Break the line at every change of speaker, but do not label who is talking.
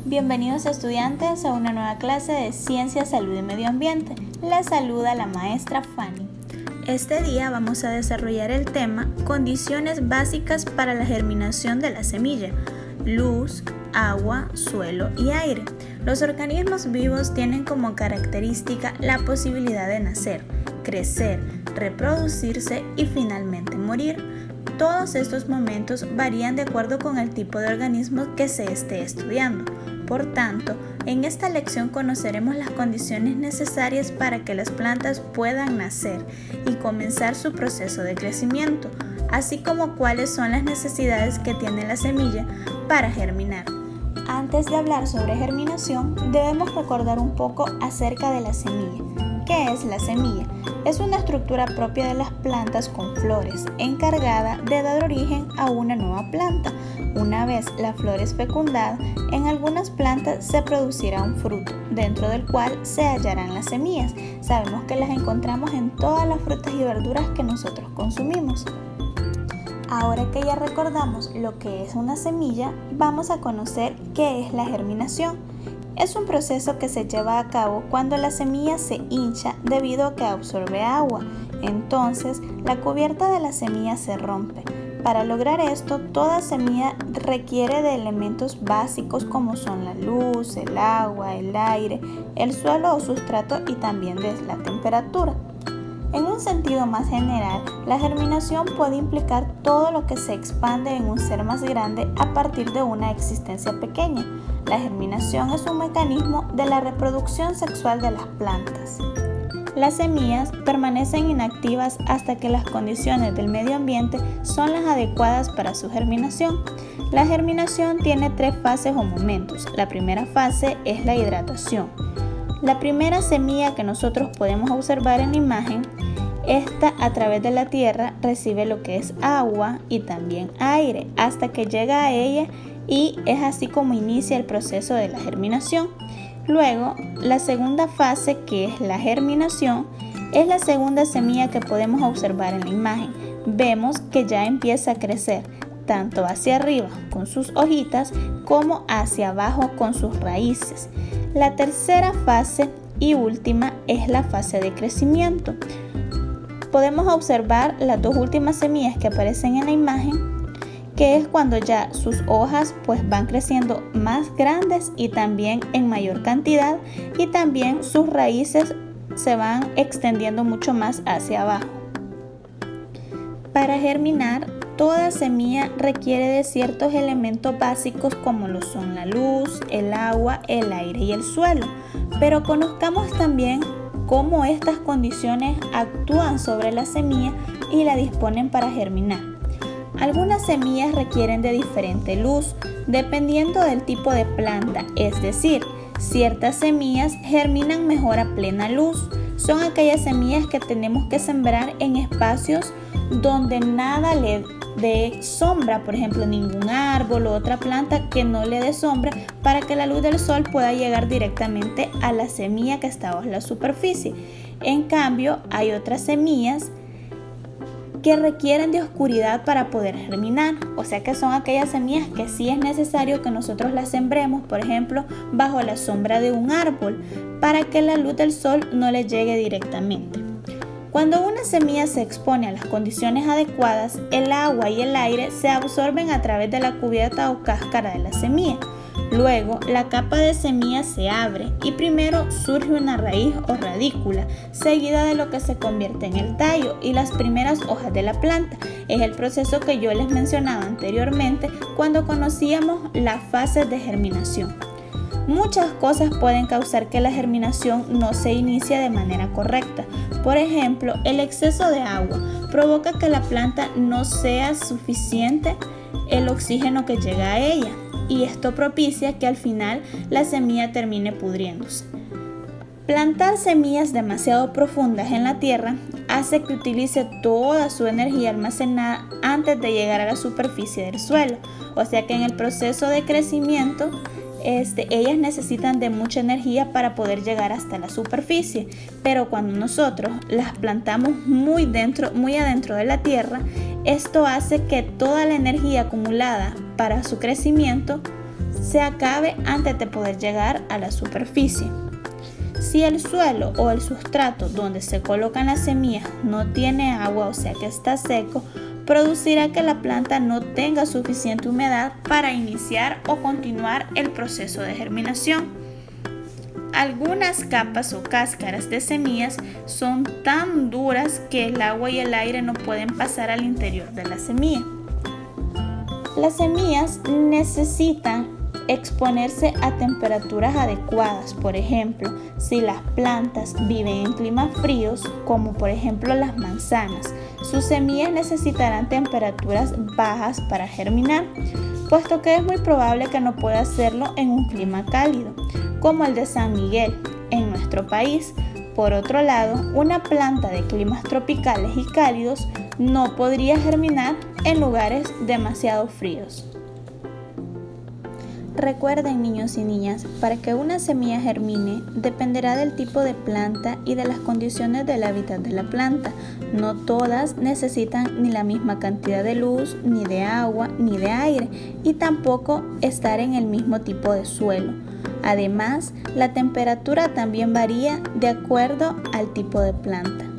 Bienvenidos estudiantes a una nueva clase de Ciencia, Salud y Medio Ambiente. Les saluda la maestra Fanny. Este día vamos a desarrollar el tema Condiciones básicas para la germinación de la semilla: luz, agua, suelo y aire. Los organismos vivos tienen como característica la posibilidad de nacer, crecer, reproducirse y finalmente morir. Todos estos momentos varían de acuerdo con el tipo de organismo que se esté estudiando. Por tanto, en esta lección conoceremos las condiciones necesarias para que las plantas puedan nacer y comenzar su proceso de crecimiento, así como cuáles son las necesidades que tiene la semilla para germinar. Antes de hablar sobre germinación, debemos recordar un poco acerca de la semilla. ¿Qué es la semilla? Es una estructura propia de las plantas con flores, encargada de dar origen a una nueva planta. Una vez la flor es fecundada, en algunas plantas se producirá un fruto, dentro del cual se hallarán las semillas. Sabemos que las encontramos en todas las frutas y verduras que nosotros consumimos. Ahora que ya recordamos lo que es una semilla, vamos a conocer qué es la germinación. Es un proceso que se lleva a cabo cuando la semilla se hincha debido a que absorbe agua. Entonces, la cubierta de la semilla se rompe. Para lograr esto, toda semilla requiere de elementos básicos como son la luz, el agua, el aire, el suelo o sustrato y también de la temperatura. En un sentido más general, la germinación puede implicar todo lo que se expande en un ser más grande a partir de una existencia pequeña. La germinación es un mecanismo de la reproducción sexual de las plantas. Las semillas permanecen inactivas hasta que las condiciones del medio ambiente son las adecuadas para su germinación. La germinación tiene 3 fases o momentos. La primera fase es la hidratación. La primera semilla que nosotros podemos observar en la imagen, esta a través de la tierra recibe lo que es agua y también aire hasta que llega a ella, y es así como inicia el proceso de la germinación. Luego, la segunda fase, que es la germinación, es la segunda semilla que podemos observar en la imagen. Vemos que ya empieza a crecer tanto hacia arriba con sus hojitas como hacia abajo con sus raíces. La tercera fase y última es la fase de crecimiento. Podemos observar las 2 últimas semillas que aparecen en la imagen, que es cuando ya sus hojas van creciendo más grandes y también en mayor cantidad, y también sus raíces se van extendiendo mucho más hacia abajo. Para germinar, toda semilla requiere de ciertos elementos básicos como lo son la luz, el agua, el aire y el suelo. Pero conozcamos también cómo estas condiciones actúan sobre la semilla y la disponen para germinar. Algunas semillas requieren de diferente luz, dependiendo del tipo de planta, es decir, ciertas semillas germinan mejor a plena luz. Son aquellas semillas que tenemos que sembrar en espacios donde nada le dé sombra, por ejemplo, ningún árbol o otra planta que no le dé sombra, para que la luz del sol pueda llegar directamente a la semilla que está bajo la superficie. En cambio, hay otras semillas que requieren de oscuridad para poder germinar, o sea que son aquellas semillas que sí es necesario que nosotros las sembremos, por ejemplo, bajo la sombra de un árbol, para que la luz del sol no le llegue directamente. Cuando una semilla se expone a las condiciones adecuadas, el agua y el aire se absorben a través de la cubierta o cáscara de la semilla. Luego, la capa de semilla se abre y primero surge una raíz o radícula, seguida de lo que se convierte en el tallo y las primeras hojas de la planta. Es el proceso que yo les mencionaba anteriormente cuando conocíamos las fases de germinación. Muchas cosas pueden causar que la germinación no se inicie de manera correcta. Por ejemplo, el exceso de agua provoca que la planta no sea suficiente el oxígeno que llega a ella, y esto propicia que al final la semilla termine pudriéndose. Plantar semillas demasiado profundas en la tierra hace que utilice toda su energía almacenada antes de llegar a la superficie del suelo, o sea que en el proceso de crecimiento ellas necesitan de mucha energía para poder llegar hasta la superficie, pero cuando nosotros las plantamos muy adentro de la tierra, esto hace que toda la energía acumulada para su crecimiento se acabe antes de poder llegar a la superficie. Si el suelo o el sustrato donde se colocan las semillas no tiene agua, o sea que está seco, producirá que la planta no tenga suficiente humedad para iniciar o continuar el proceso de germinación. Algunas capas o cáscaras de semillas son tan duras que el agua y el aire no pueden pasar al interior de la semilla. Las semillas necesitan exponerse a temperaturas adecuadas. Por ejemplo, si las plantas viven en climas fríos, como por ejemplo las manzanas, sus semillas necesitarán temperaturas bajas para germinar, puesto que es muy probable que no pueda hacerlo en un clima cálido, como el de San Miguel, en nuestro país. Por otro lado, una planta de climas tropicales y cálidos no podría germinar en lugares demasiado fríos. Recuerden, niños y niñas, para que una semilla germine dependerá del tipo de planta y de las condiciones del hábitat de la planta. No todas necesitan ni la misma cantidad de luz, ni de agua, ni de aire, y tampoco estar en el mismo tipo de suelo. Además, la temperatura también varía de acuerdo al tipo de planta.